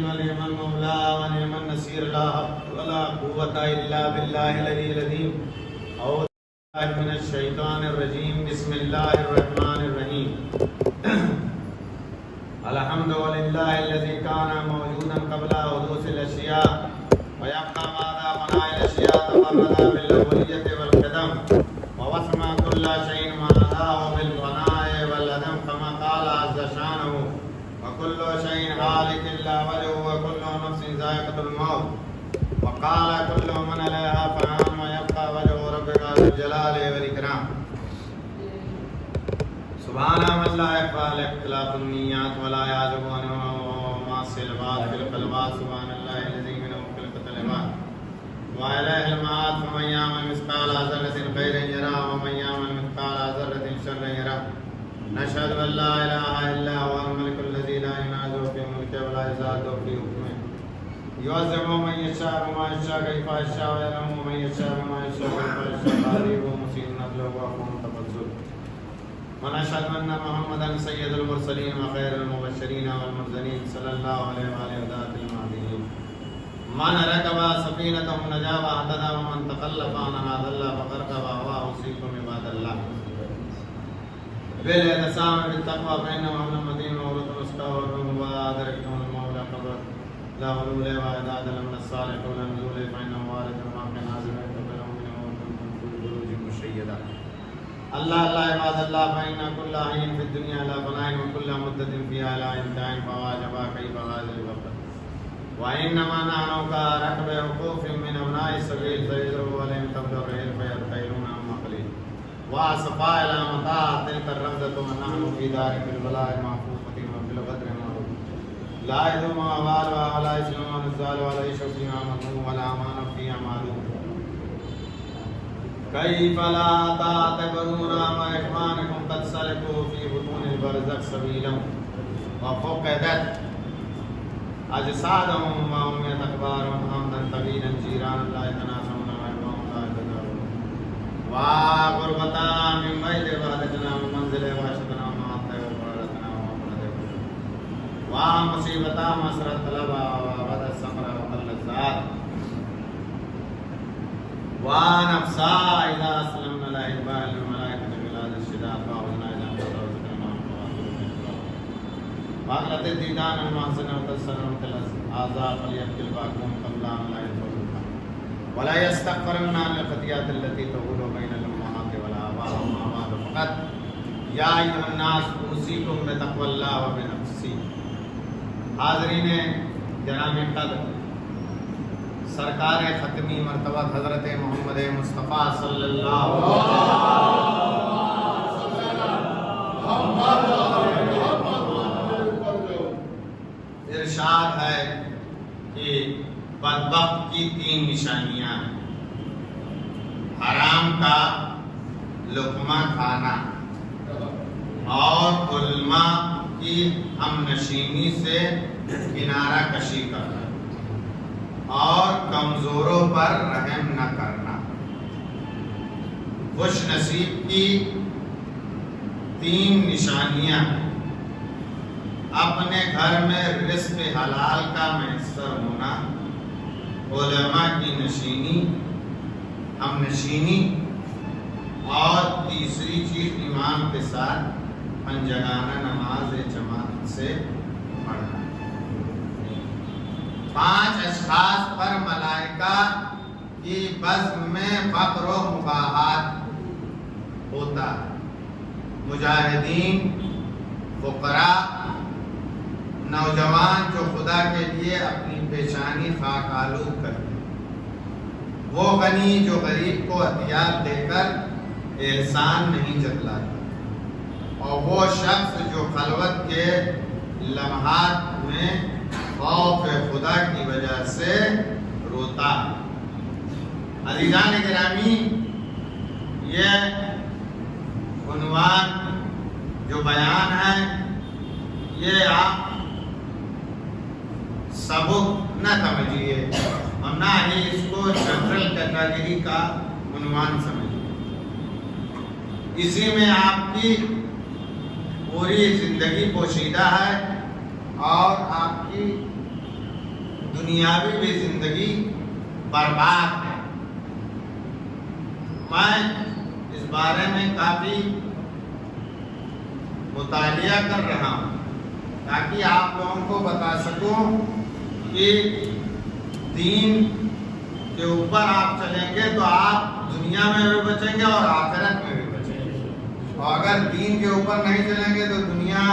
ونعم المولى ونعم النصير لا حول ولا قوة إلا بالله العلي العظيم أعوذ بالله من الشيطان الرجيم بسم الله الرحمن الرحيم الحمد لله الذي كان موجودا قبل حدوث الأشياء ويبقى بعد فناء الأشياء تفرد بالأولية والقدم ووسم كل شيء ما أداه بالفناء والعدم كما قال عز شانه وكل شيء هالك إلا وجهه وكل نفس ذائقة الموت وقال كل من عليها فان ويبقى وجه ربك ذو الجلال والإكرام سبحان من لا يخفى عليه اختلاف النيات ولا يعزب عنه معصي العباد في القلبات سبحان الله الذي منه خلقت العباد وإليه المعاد فمن يعمل مثقال ذرة خيرا يره ومن يعمل مثقال ذرة شرا يره نشهد أن لا إله إلا هو الملك الذي لا ينازع في ملكه ولا يزاد في حكمه يعذب من يشاء وما يشاء كيف يشاء ويرحم من يشاء وما يشاء كيف يشاء قريب ومسيء نبله وهو متفضل ونشهد أن محمدا سيد المرسلين وخير المبشرين والمرسلين صلى الله عليه وآله وذات المهديين من ركب سفينته نجا واهتدى ومن تخلف عنها ضل فغرق وهواه أوصيكم عباد الله بالاعتصام بالتقوى فإنه أمر مدين وورث مستوى وأدركتم المولى قبر لا غلول وإذا من الصالح ولا نزول فإنه وارث ما كان نازل قبله منه وكنتم في بروج مشيدة الله الله عباد الله فإن كل حين في الدنيا لا فناء وكل مدة فيها لا انتهاء فواجبا كيف هذا الوقت وإنما نحن كركب وقوف من أبناء السبيل فيذروا عليهم تبدو الرحيل فيرتحلون عما قليل وأصفى إلى متاع تلك الرفدة ونحن في دار في البلاء محفوظة وفي الغدر معروف لا يدوم وبالها ولا يسلم ونزال ولا يشوف فيها مذموم ولا أمان فيها معلوم كيف لا تعتبرون ما إخوانكم قد سلكوا في بطون البرزخ سبيلا وفقدت أجسادهم وهم يتكبرون حمدا طويلا جيران لا يتناسون وهم لا يتدارون وغربتا من بيت عبادتنا ومنزل وحشتنا ومعطي وبررتنا ومبرد ومصيبتا مسرت طلبا وغد السمر وقل الزاد ونفسا إذا أسلمنا لا إقبال الملائكة بلاد الشداء فأخذنا إذا انقضى وذكرنا وأغلط الديدان المحسن وتسر الأعضاء فليبكي الباكون قبل أن لا يدخلوها ولا يستغفرن عن الخطيئات التي تقول بين الأمهات والآباء وما بعد فقط يا أيها الناس أوصيكم بتقوى الله وبنفسي حاضرین جناب قدر سرکار ختمی مرتبہ حضرت محمد مصطفیٰ صلی اللہ علیہ وسلم ارشاد ہے کہ بدبخت کی 3 نشانیاں ہیں حرام کا لقمہ کھانا اور علماء کی ہم نشینی سے کنارہ کشی کرنا اور کمزوروں پر رحم نہ کرنا خوش نصیب کی 3 نشانیاں ہیں اپنے گھر میں رزق حلال کا میسر ہونا علماء کی نشینی ہم نشینی اور تیسری چیز امام کے ساتھ پنجگانہ نماز جماعت سے پڑھنا 5 اشخاص پر ملائکہ کی بزم میں فقر و مباحات ہوتا ہے مجاہدین فقراء نوجوان جو خدا کے لیے اپنی پیشانی خاک آلود کرتے وہ غنی جو غریب کو عطیات دے کر احسان نہیں جتلاتا اور وہ شخص جو خلوت کے لمحات میں خوف خدا کی وجہ سے روتا ہے عزیزان گرامی یہ عنوان جو بیان ہے یہ آپ سبق نہ سمجھیے اور نہ ہی اس کو جنرل کیٹیگری کا عنوان سمجھیے اسی میں آپ کی پوری زندگی پوشیدہ ہے اور آپ کی دنیاوی بھی زندگی برباد ہے۔ میں اس بارے میں کافی مطالعہ کر رہا ہوں تاکہ آپ لوگوں کو بتا سکوں کہ دین کے اوپر آپ چلیں گے تو آپ دنیا میں بھی بچیں گے اور آخرت میں بھی بچیں گے، اور اگر دین کے اوپر نہیں چلیں گے تو دنیا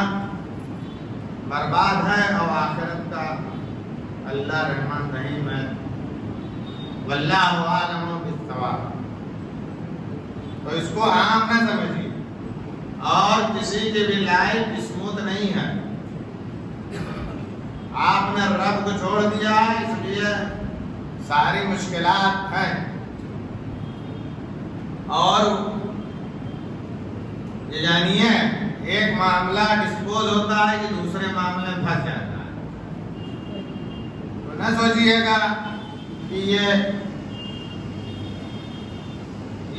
برباد ہے اور آخرت کا اللہ رحمان رحیم ہے۔ واللہ عالم بالصواب۔ تو اس کو عام نہ سمجھیے، اور کسی کی بھی لائف اسموتھ نہیں ہے۔ آپ نے رب کو چھوڑ دیا اس لیے ساری مشکلات ہیں، اور یہ جانیے ایک معاملہ ڈسپوز ہوتا ہے کہ دوسرے معاملے میں پھنس جاتا ہے۔ تو نہ سوچیے گا کہ یہ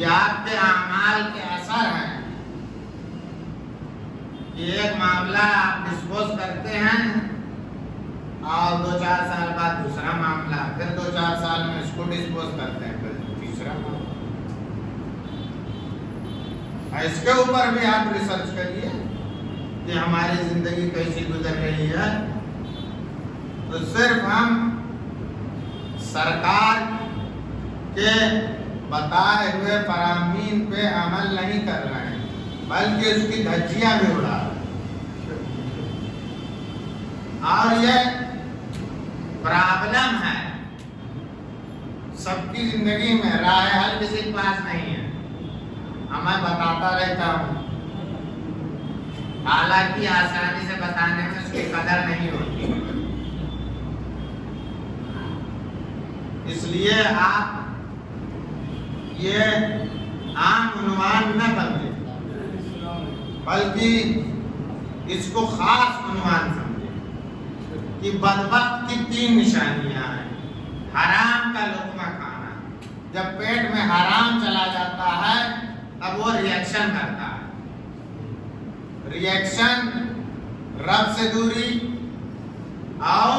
آپ کے اعمال کے اثر ہیں، یہ ایک معاملہ آپ ڈسپوز کرتے ہیں اور 2-4 سال بعد دوسرا معاملہ، پھر 2-4 سال میں اس کو ڈسپوز کرتے ہیں، پھر تیسرا معاملہ۔ اس کے اوپر بھی آپ ریسرچ کریے کہ ہماری زندگی کیسی گزر رہی ہے۔ تو صرف ہم سرکار کے بتائے ہوئے فرامین پہ عمل نہیں کر رہے ہیں بلکہ اس کی دھجیاں بھی اڑا رہے ہیں، اور یہ پرابلم ہے سب کی زندگی میں، راہ حل کسی کے پاس نہیں ہے۔ میں بتاتا رہتا ہوں، حالانکہ آسانی سے بتانے میں اس کی قدر نہیں ہوتی، اس لیے آپ یہ عام عنوان نہ بنائیں بلکہ اس کو خاص عنوان سمجھیں کہ بدبخت کی 3 نشانیاں ہیں۔ حرام کا لقمہ کھانا، جب پیٹ میں حرام چلا جاتا ہے تب وہ ریئیکشن کرتا ہے، ریئیکشن رب سے دوری، اور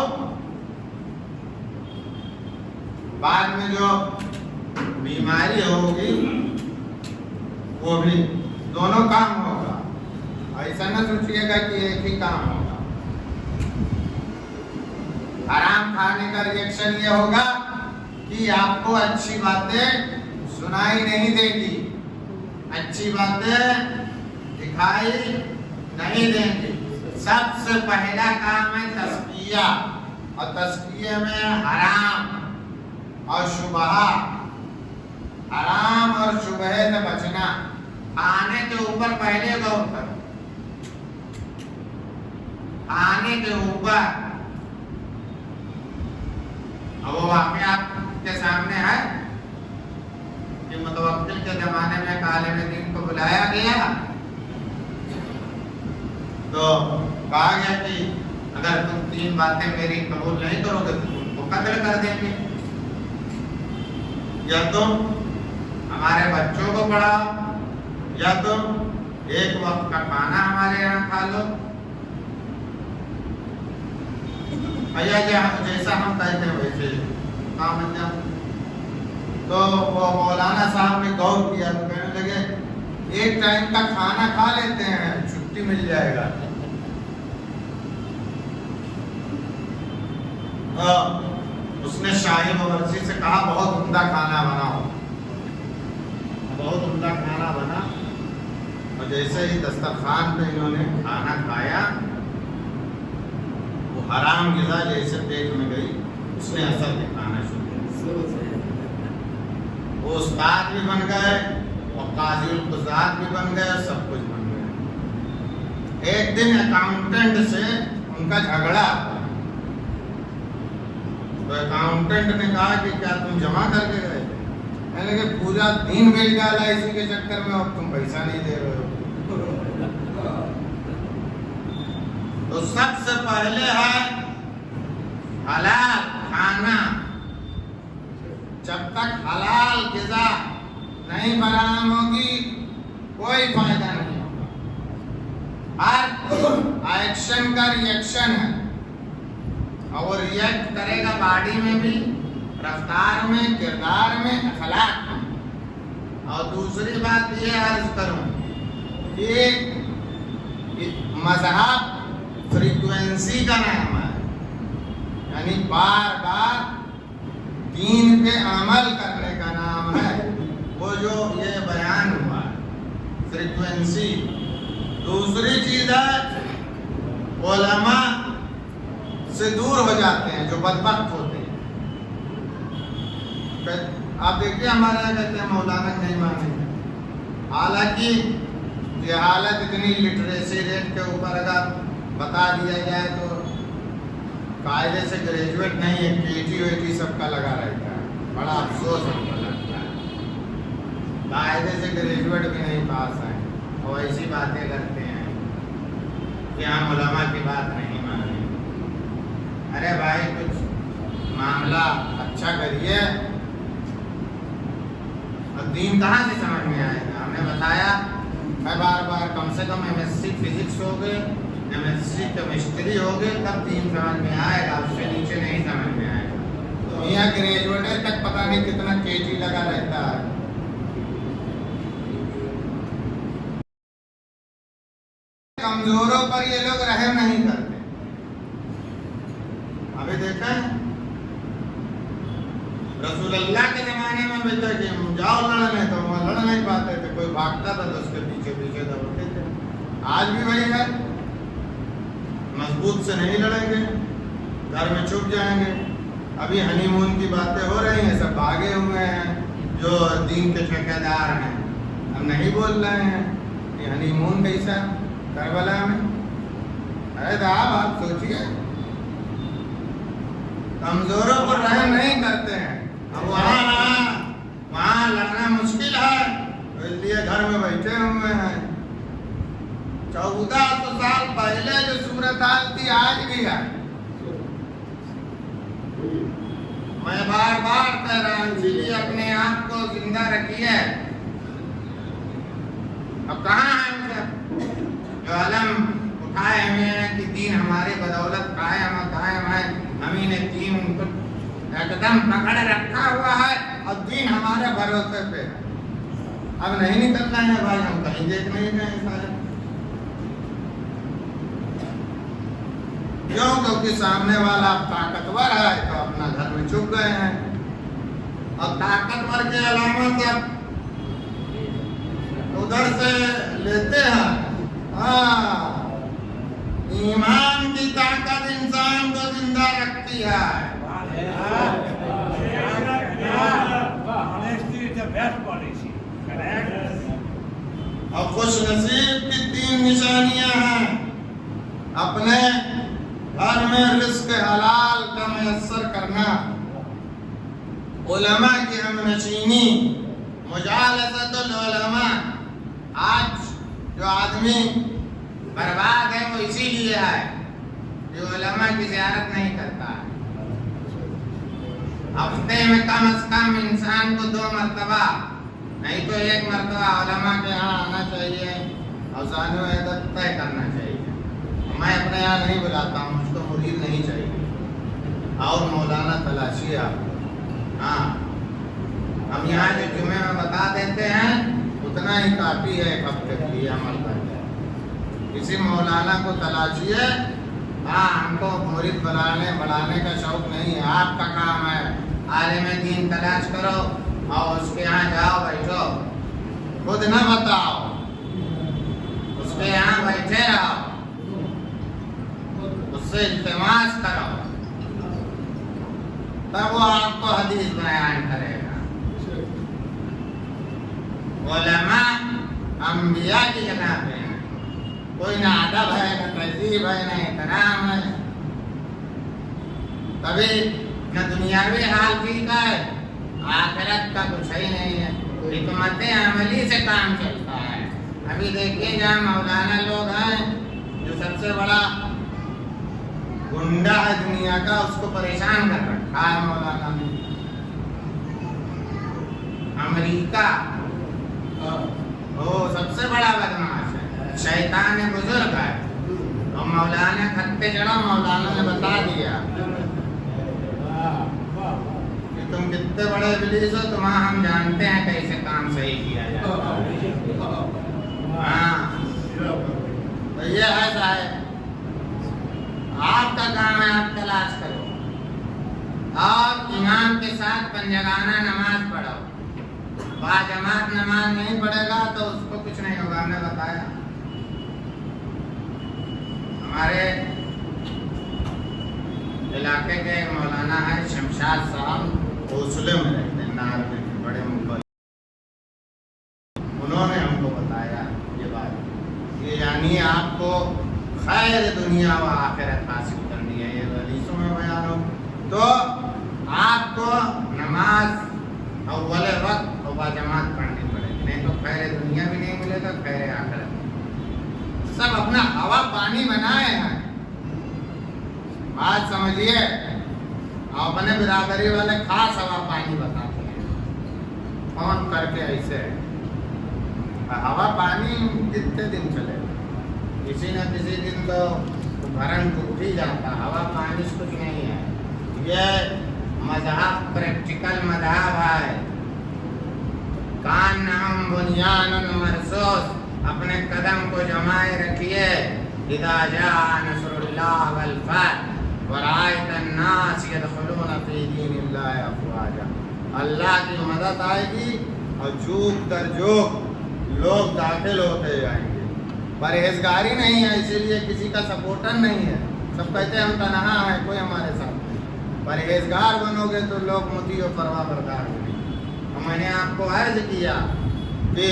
بعد میں جو بیماری ہوگی وہ بھی، دونوں کام ہوگا۔ ایسا نہ سوچیے گا کہ ایک ہی کام ہوگا۔ حرام کھانے کا ریئیکشن یہ ہوگا کہ آپ کو اچھی باتیں سنائی نہیں دے گی، اچھی باتیں دکھائی نہیں دیں گی۔ سب سے پہلا کام ہے تزکیہ، اور تزکیے میں حرام اور شبہ، حرام اور شبہ سے بچنا۔ کھانے کے اوپر پہلے غور کرو، کھانے کے اوپر، اور وہ واقعہ آپ کے سامنے ہے کہ متوکل کے زمانے میں ایک عالم دین کو بلایا گیا تو کہا گیا کہ اگر تم 3 باتیں میری قبول نہیں کرو گے تو تم کو قتل کر دیں گے، یا تم ہمارے بچوں کو پڑھاؤ، یا تم ایک وقت کا کھانا ہمارے یہاں کھا لو، جیسا ہم کہتے ہیں ویسے کام انجام۔ تو وہ مولانا صاحب نے غور کیا تو کہنے لگے ایک ٹائم کا کھانا کھا لیتے ہیں، چھٹی مل جائے گا۔ اس نے شاہی باورچی سے کہا بہت عمدہ کھانا بناؤ، بہت عمدہ کھانا بنا، اور جیسے ہی دسترخوان پہ انہوں نے کھانا کھایا وہ حرام غذا جیسے پیٹ میں گئی، اس نے اثر دکھانا شروع کیا۔ وہ استاد بھی بن گئے اور قاضی القضات بھی بن گئے اور سب کچھ بن گئے۔ ایک دن اکاؤنٹنٹ سے ان کا جھگڑا، تو اکاؤنٹنٹ نے کہا کہ کیا تم جمع کر کے گئے؟ میں نے کہا پورا دن بیچ ڈالا اسی کے چکر میں، اب تم پیسہ نہیں دے رہے ہو۔ تو سب سے پہلے ہے حلال کھانا۔ جب تک حلال غذا نہیں فراہم ہوگی کوئی فائدہ نہیں ہوگا۔ ہر ایکشن کا ریئیکشن ہے، اور وہ ریئیکٹ کرے گا باڈی میں بھی، رفتار میں، کردار میں، اخلاق میں۔ اور دوسری بات یہ عرض کروں کہ مذہب فریکوینسی کا نام ہے، یعنی بار بار دین پہ عمل کرنے کا نام ہے۔ وہ جو یہ بیان ہوا فریکوینسی۔ دوسری چیز ہے علماء سے دور ہو جاتے ہیں جو بدبخت ہوتے ہیں۔ آپ دیکھیے ہمارے یہاں کہتے ہیں مولانا نہیں مانیں گے، حالانکہ یہ حالت اتنی لٹریسی ریٹ کے اوپر اگر بتا دیا جائے تو قاعدے سے گریجویٹ نہیں ہے، P T V T sub کا لگا رہتا ہے، بڑا افسوس ہم کو لگتا ہے۔ قاعدے سے گریجویٹ بھی نہیں پاس ہیں اور ایسی باتیں کرتے ہیں کہ ہم علماء کی بات نہیں مانیں۔ ارے بھائی کچھ معاملہ اچھا کریے، اب دین کہاں سے سمجھ میں آئے گا؟ ہم نے بتایا میں بار بار کم سے کم ایم ایس سی فزکس ہو گئے، ایم ایس سی کیمسٹری ہو گئے، تب دین سمجھ میں آئے گا، اس سے نیچے نہیں سمجھ میں آئے گا۔ یہاں گریجویٹ تک پتہ نہیں کتنا کے جی لگا رہتا ہے۔ کمزوروں پر یہ لوگ رحم نہیں کرتے۔ ابھی دیکھا ہے رسول اللہ کے زمانے میں بھی تھا کہ جاؤ لڑنے، تو وہ لڑ نہیں پاتے تھے، کوئی بھاگتا تھا تو اس کے پیچھے پیچھے دوڑتے تھے۔ آج بھی وہی ہے، مضبوط سے نہیں لڑیں گے، گھر میں چھپ جائیں گے۔ ابھی ہنی مون کی باتیں ہو رہی ہیں، سب بھاگے ہوئے ہیں جو دین کے ٹھیکیدار ہیں، ہم نہیں بول رہے ہیں کہ ہنی مون کیسا کربلا میں۔ ارے صاحب آپ سوچیے، کمزوروں پر رحم نہیں کرتے ہیں۔ اب وہاں لڑنا مشکل ہے، اس لیے گھر میں بیٹھے ہوئے ہیں۔ 1400 سال پہلے جو صورتحال تھی آج بھی ہے۔ میں بار بار کہہ رہا ہوں اسی لیے اپنے آپ کو زندہ رکھیے۔ اب کہاں ہیں سب جو علم اٹھائے ہوئے ہیں کہ دین ہمارے بدولت قائم ہے، ہمیں نے دین کو ایک دم پکڑ رکھا ہوا ہے اور دین ہمارے بھروسے پہ ہے۔ اب نہیں نکلنا ہے بھائی، ہم کہیں دیکھ نہیں رہے سارے، کیوں؟ کیونکہ سامنے والا طاقتور ہے تو اپنا گھر میں چھپ گئے ہیں، اور طاقتور کے علامت سب ادھر سے لیتے ہیں۔ ہاں، ایمان کی طاقت انسان کو زندہ رکھتی ہے۔ اور خوش نصیب کی 3 نشانیاں ہیں۔ اپنے گھر میں رزق حلال کا میسر کرنا، علماء کی ہمنشینی، مجالست العلماء۔ آج جو آدمی برباد ہے وہ اسی لیے ہے جو علماء کی زیارت نہیں کرتا ہے۔ ہفتے میں کم از کم انسان کو 2 مرتبہ نہیں تو 1 مرتبہ علماء کے یہاں آنا چاہیے اور ذہن و عدت طے کرنا چاہیے۔ میں اپنے یہاں نہیں بلاتا ہوں، مجھ کو مرید نہیں چاہیے، اور مولانا تلاشی آپ۔ ہاں، ہم یہاں جو جمعے میں بتا دیتے ہیں اتنا ہی کافی ہے، ایک ہفتے کے لیے عمل کرتے ہیں۔ کسی مولانا کو تلاشیے، ہاں ہم کو مرید بنانے کا شوق نہیں ہے۔ آپ کا کام ہے عالم دین تلاش کرو اور اس کے یہاں جاؤ، بیٹھو، خود نہ بتاؤ، اس کے یہاں بیٹھے رہو، اس سے التماس کرو، تب وہ آپ کو حدیث بیان کرے گا۔ علماء انبیاء کی جگہ پہ ہیں، کوئی نہ ادب ہے، نہ تہذیب ہے، نہ احترام ہے، کبھی نہ دنیاوی حال ٹھیک ہے، آخرت کا کچھ ہی نہیں ہے، حکمت عملی سے کام چلتا ہے۔ ابھی دیکھیے جہاں مولانا لوگ ہیں، جو سب سے بڑا گنڈا ہے دنیا کا، اس کو پریشان کر رکھا ہے مولانا نے۔ امریکہ وہ سب سے بڑا بدماش ہے، شیطان بزرگ ہے، اور مولانا کھتے چڑھا، مولانا نے بتا دیا اتنے بڑے ابلیس ہو تم ہم جانتے ہیں کیسے کام صحیح کیا جاتا ہے. ہاں تو یہ ایسا ہے. آپ کا کام ہے آپ تلاش کرو اور امام کے ساتھ پنجگانہ نماز پڑھو. باجماعت نماز نہیں پڑھے گا تو اس کو کچھ نہیں ہوگا. ہم نے بتایا ہمارے علاقے کے ایک مولانا ہے شمشاد صاحب, حوصلے میں رہتے ہیں نار میں, بڑے ممبر. انہوں نے ہم کو بتایا یہ بات کہ یعنی آپ کو خیر دنیا و آخرت حاصل کرنی ہے. یہ حدیثوں میں بیان ہو تو آپ کو نماز اول وقت اور باجماعت پڑھنی پڑے گی, نہیں تو خیر دنیا بھی نہیں ملے گا, خیر آخرت. سب اپنا ہوا پانی بنائے ہیں. بات سمجھیے, اپنے برادری والے خاص ہوا پانی بتاتے ہیں فون کر کے. ایسے ہوا پانی کتنے دن چلے گا, کسی نہ کسی دن تو بھرن ٹوٹ ہی جاتا. ہوا پانی کچھ نہیں ہے. یہ مذہب پریکٹیکل مذہب ہے. کان ہم بنیان مرصوص, اپنے قدم کو جمائے رکھیے. اذا جاء نصر اللہ والفتح ورأیت الناس يدخلون فی دین اللہ افواجا. اللہ کی مدد آئے گی اور جوک در جوک لوگ داخل ہوتے جائیں گے. پرہیزگاری نہیں ہے, اسی لیے کسی کا سپورٹر نہیں ہے. سب کہتے ہیں ہم تنہا ہیں, کوئی ہمارے ساتھ نہیں. پرہیزگار بنو گے تو لوگ مطیع و فرما بردار ہوں گے. میں نے آپ کو عرض کیا کہ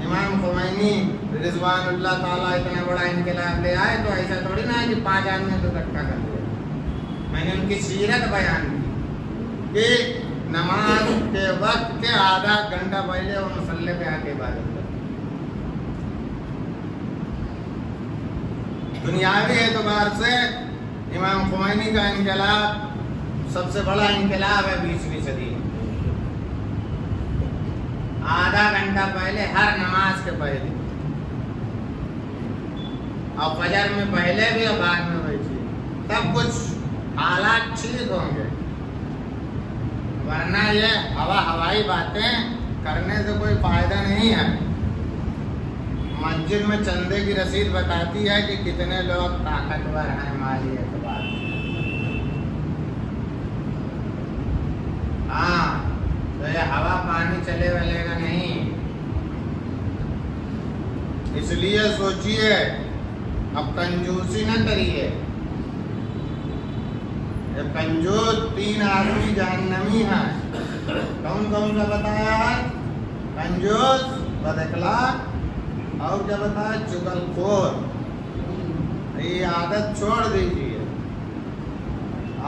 امام خمینی رضوان اللہ تعالیٰ اتنا بڑا انقلاب لے آئے تو ایسا تھوڑی نہ ہے کہ 5 آدمی کو اکٹھا کر دیا. میں نے ان کی سیرت بیان کی کہ نماز کے وقت کے آدھا گھنٹہ پہلے وہ مصلی پہ آ کے عبادت کرتے. دنیاوی اعتبار سے امام خمینی کا انقلاب سب سے بڑا انقلاب ہے 20ویں صدی. آدھا گھنٹہ پہلے ہر نماز کے پہلے, اور فجر میں پہلے بھی اور بعد میں بیٹھیے, تب کچھ حالات ٹھیک ہوں گے. ورنہ یہ ہوائی باتیں کرنے سے کوئی فائدہ نہیں ہے. مسجد میں چندے کی رسید بتاتی ہے کہ کتنے لوگ طاقتور ہیں مالی اعتبار سے. ہاں تو یہ ہوا پانی چلے والے گا نہیں. اس لیے سوچئے, اب کنجوسی نہ کریے. یہ کنجوس 3 آدمی جہنمی ہیں. کون کون سا بتایا ہے؟ کنجوس, بد اخلاق اور کیا بتایا, چغل خور. یہ عادت چھوڑ دیجیے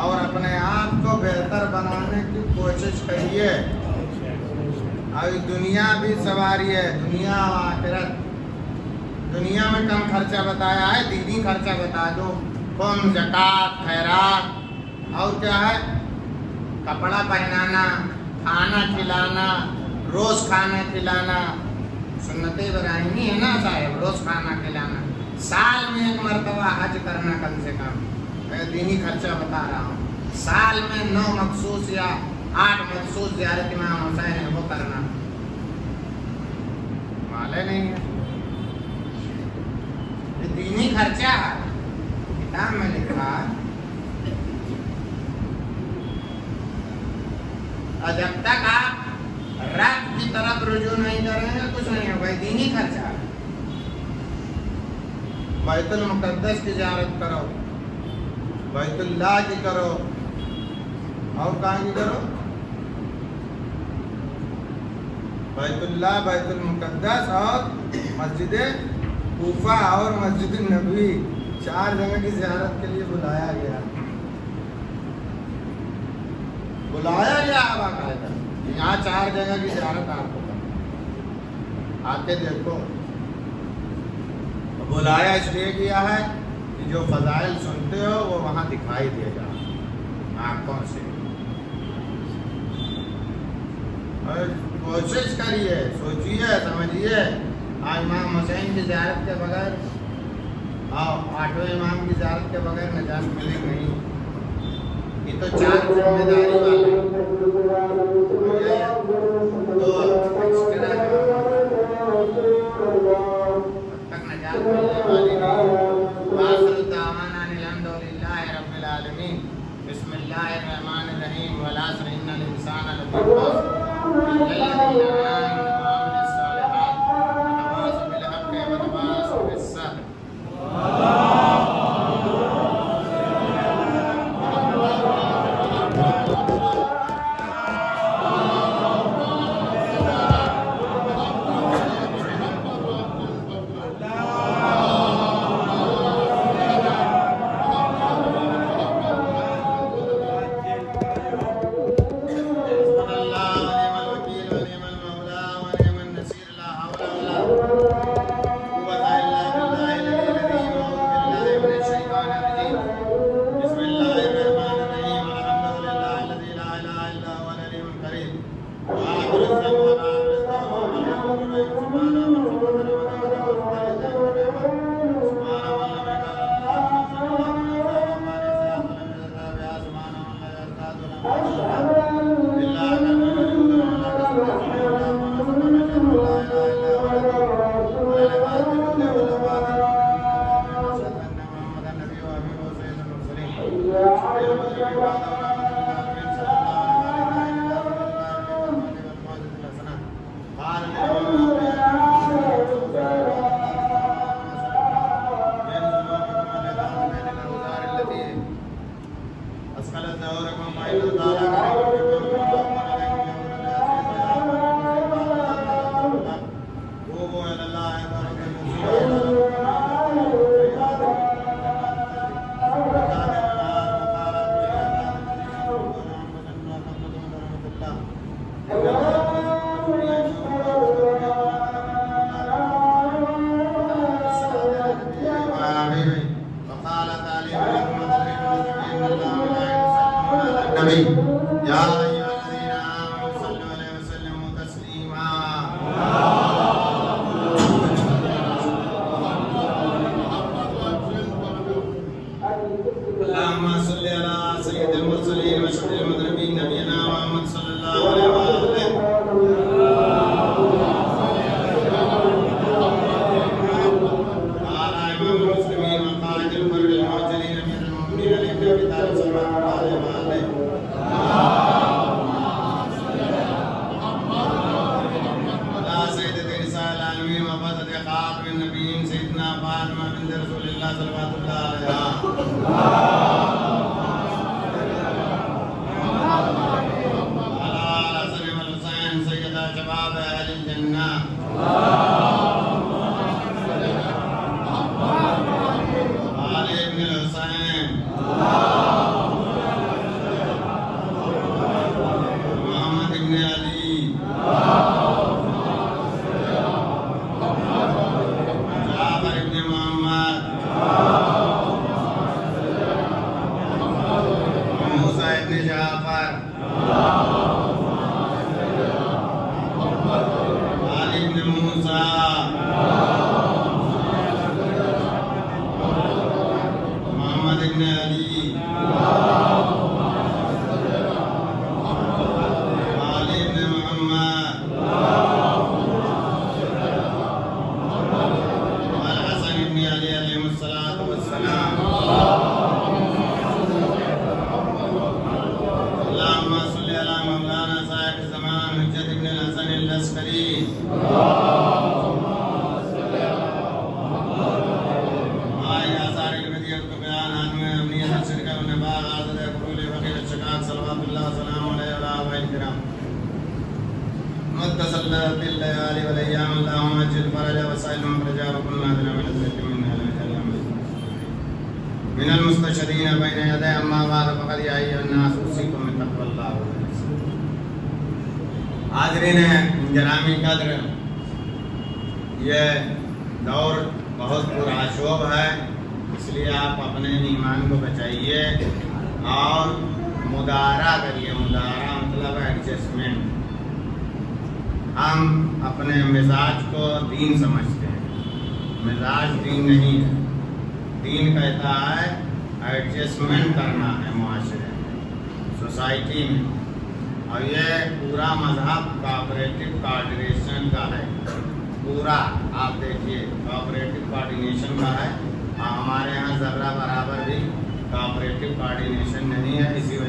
اور اپنے آپ کو بہتر بنانے کی کوشش کریے. اور دنیا بھی سواری ہے, دنیا و آخرت. دنیا میں کم خرچہ بتایا ہے, دینی خرچہ بتا دو. قوم, زکوٰۃ, خیرات, اور کیا ہے, کپڑا پہنانا, کھانا کھلانا, روز کھانا کھلانا. سنت ابراہیمی ہے نا صاحب, روز کھانا کھلانا. سال میں 1 مرتبہ حج کرنا کم سے کم. میں دینی خرچہ بتا رہا ہوں. سال میں 9 مخصوص یا 8 مخصوص زیارت امام حسین ہے وہ کرنا. مالے نہیں ہے, یہ دینی خرچہ ہے. کتاب میں لکھا ہے اور جب تک آپ رب کی طرف رجوع نہیں کریں گے کچھ نہیں ہوگا. دینی خرچہ ہے. بیت المقدس کی زیارت کرو, بیت اللہ کی کرو, اور کہاں کی کرو, بیت اللہ, بیت المقدس اور مسجد کوفہ اور مسجد نبوی. 4 جگہ کی زیارت کے لیے بلایا گیا. باقاعدہ یہاں 4 جگہ کی زیارت آپ کو کرنا. آ کے دیکھو, بلایا اس لیے کیا ہے کہ جو فضائل سنتے ہو وہ وہاں دکھائی دے گا آنکھوں سے. اور کوشش کریے, سوچیے, سمجھیے. امام حسین کی زیارت کے بغیر اور 8ویں امام کی زیارت کے بغیر نجات ملے نہیں. یہ تو 4 ذمہ داری والا. الله الرحمن الرحيم والعصر إن الإنسان لفي خسر إلا الذين آمنوا وعملوا الصالحات وتواصوا بالحق وتواصوا بالصبر. يا أيها الذين آمنوا صلوا عليه وسلموا تسليما. اللهم صل على سيد المرسلين وأشرف المذنبين نبينا محمد صلى الله عليه وسلم. وعلى إمام المسلمين وقائد البر المعجلين أمير المؤمنين علي بن أبي طالب صلى الله عليه وسلم. النبيين سيدنا فاطمة بنت رسول الله صلى الله عليه وسلم. على الحسن والحسين سيدا شباب أهل الجنة. علي بن الحسين محمد بن علي جعفر علي بن موسى محمد بن علي علي بن محمد والحسن بن علي عليهم الصلاة والسلام. متصلت الليالي والايام اللهم اجل فرجا وسائل من فرجا وكلنا ذنا من الذكر من المستشهدين بين يدي اما بعد فقد يا ايها الناس اوصيكم من تقوى الله. حاضرین گرامی قدر، یہ دور بہت پرآشوب ہے، اس لیے آپ اپنے ایمان کو بچائیے اور مدارا کریے. مدارا مطلب ایڈجسٹمنٹ. ہم اپنے مزاج کو دین سمجھتے ہیں، مزاج دین نہیں ہے. دین کہتا ہے ایڈجسٹمنٹ کرنا ہے معاشرے میں، سوسائٹی میں. اور یہ پورا مذہب کوآپریٹو کوآرڈینیشن کا ہے. پورا آپ دیکھیے کوآپریٹو کوآرڈینیشن کا ہے. ہمارے ہاں ذرہ برابر بھی کوآپریٹو کوآرڈینیشن نہیں ہے. اسی وجہ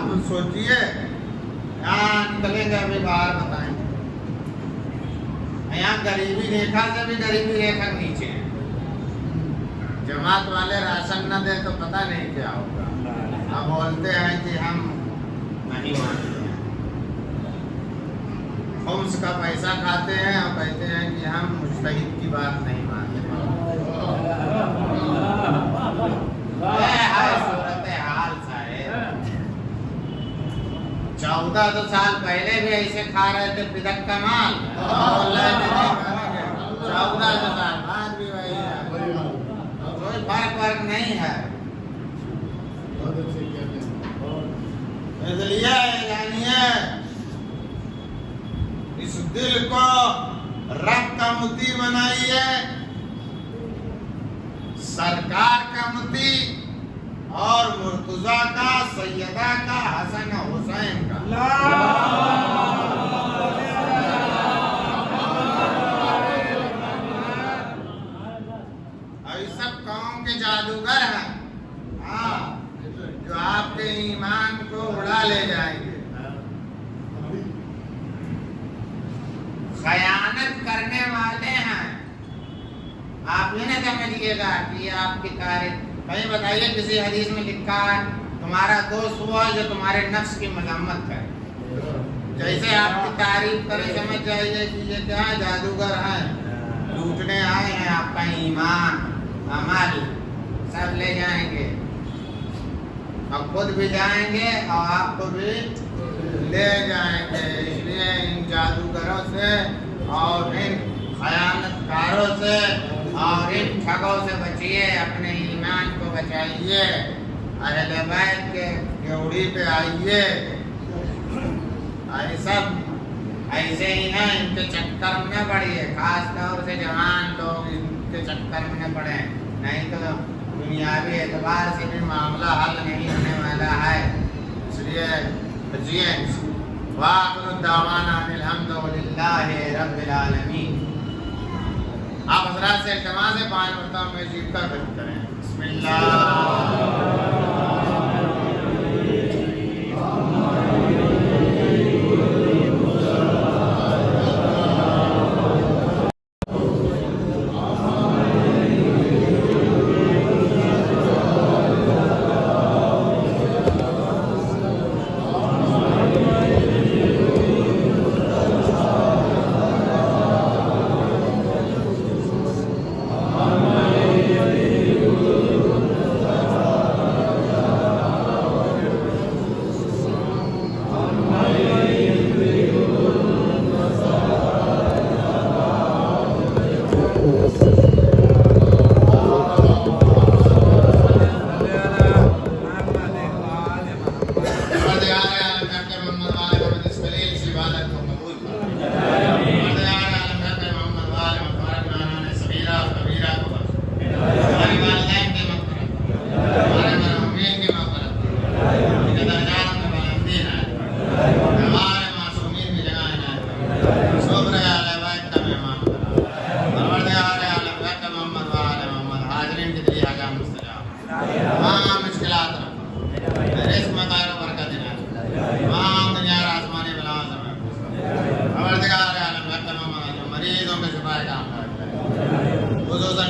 آپ سوچیے یہاں نکلیں گے ابھی باہر بتائیں گے. یہاں غریبی ریکھا سے بھی غریبی ریکھا نیچے ہے. جماعت والے راشن نہ دے تو پتہ نہیں کیا ہوگا. اب بولتے ہیں کہ ہم نہیں مانتے ہیں. خمس کا پیسہ کھاتے ہیں اور کہتے ہیں کہ ہم مجتہد کی بات نہیں مانتے. صورت حال صاحب 1400 سال پہلے بھی ایسے کھا رہے تھے بدعت کا مال. 1400 سال بعد بھی وہی ہے. کوئی فرق نہیں ہے. اس لیے جانیے اس دل کو رب کا متی بنائیے, سرکار کا متی اور مرتضی کا, سیدہ کا, حسن حسین کا. اور یہ سب قوم کے جادوگر ہیں جو آپ کے ایمان کو اڑا لے جائیں گے. خیانت کرنے والے ہیں. آپ یہ نہ سمجھیے گا کہ یہ آپ کی تعریف. کہیں بتائیے کسی حدیث میں لکھا ہے تمہارا دوست وہ ہے جو تمہارے نفس کی مذمت کرے. جیسے آپ کی تعریف کرے سمجھ جائیے کہ یہ کیا جادوگر ہیں, لوٹنے آئے ہیں آپ کا ایمان عمل سب لے جائیں گے. اور خود بھی جائیں گے اور آپ کو بھی لے جائیں گے. اس لیے ان جادوگروں سے اور ان خیانت کاروں سے اور ان ٹھگوں سے بچیے, اپنے ایمان کو بچائیے, اہل بیت کے ڈیوڑی پہ آئیے. یہ سب ایسے ہی ہیں, ان کے چکر میں نہ پڑیے, خاص طور سے جوان لوگ ان کے چکر میں نہ پڑیں, نہیں تو دنیاوی اعتبار سے بھی معاملہ حل نہیں ہونے والا ہے. اس لیے بچیے. وآخر دعوانا الحمد للہ رب العالمین. آپ حضرات سے التماس ہے 5 مرتبہ میں جیت کر درود کریں. بسم اللہ.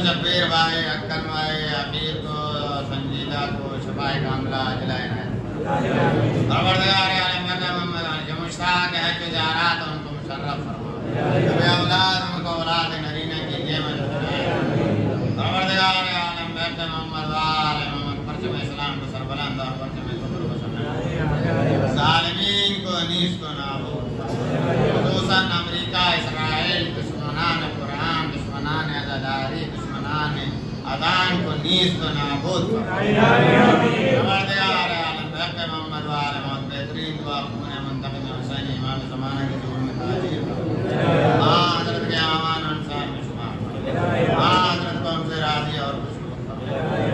شبیر بھائی اکرم بھائی امیر کو سنجیدہ کو شفائی کاملہ جلائن ہے پروردگار عالم محمد جو مشتاق ہے تجارات ان کو مشرف فرما جب اولاد ان کو اولاد نرینہ کی جیمت پروردگار عالم محمد وآل محمد پرچم اسلام کو سربلند اور پرچم صدر کو سمجھ ظالمین کو انیس کو نابود خصوصاً امریکہ اسرائیل دشمنان قرآن دشمنان عزاداری دشمنان اذان کو نیز کو نابود پروردگار عالم محمد وآل محمد بہترین دعا خون منتقم حسین امام زمانہ کے ظہور میں تاجر حضرت کے امان انصار میں شمار حضرت کو ہم سے راضی اور خوشنود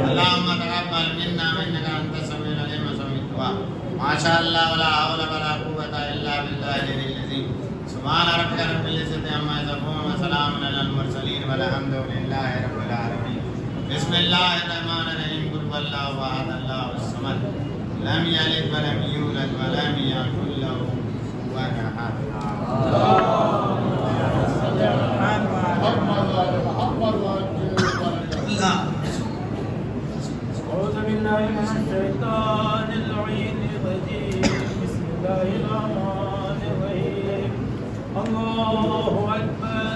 اللہم تقبل منا انک انت السمیع العلیم سمیع الدعاء ماشاءاللہ ولا حول ولا قوة الا باللہ العلی العظیم سبحان ربک رب العزت عما یصفون وسلام علی المرسلین والحمد للہ رب العالمین بسم اللہ الرحمن الرحیم قل هو اللہ احد اللہ الصمد لم يلد ولم يولد ولم يكن له كفوا أحد. أعوذ بالله من الشيطان اللعين الرجيم. بسم الله الرحمن الرحيم. الله أكبر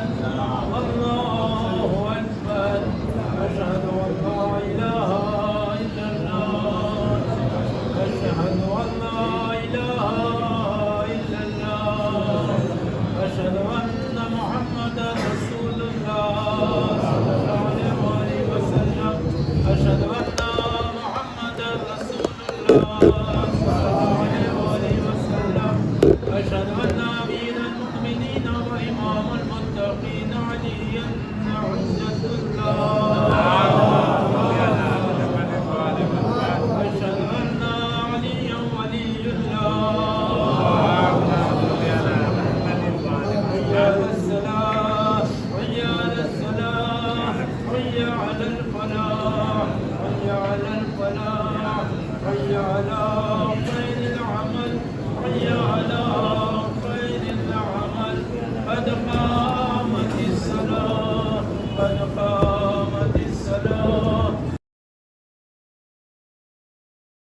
الله أكبر. أشهد أن لا إله إلا الله. أشهد أن لا إله إلا الله. أشهد أن محمدا رسول الله صلى الله عليه وسلم. أشهد أن محمدا رسول الله صلى الله عليه وسلم. أشهد أن أمير المؤمنين وإمام المتقين عليا حجة الله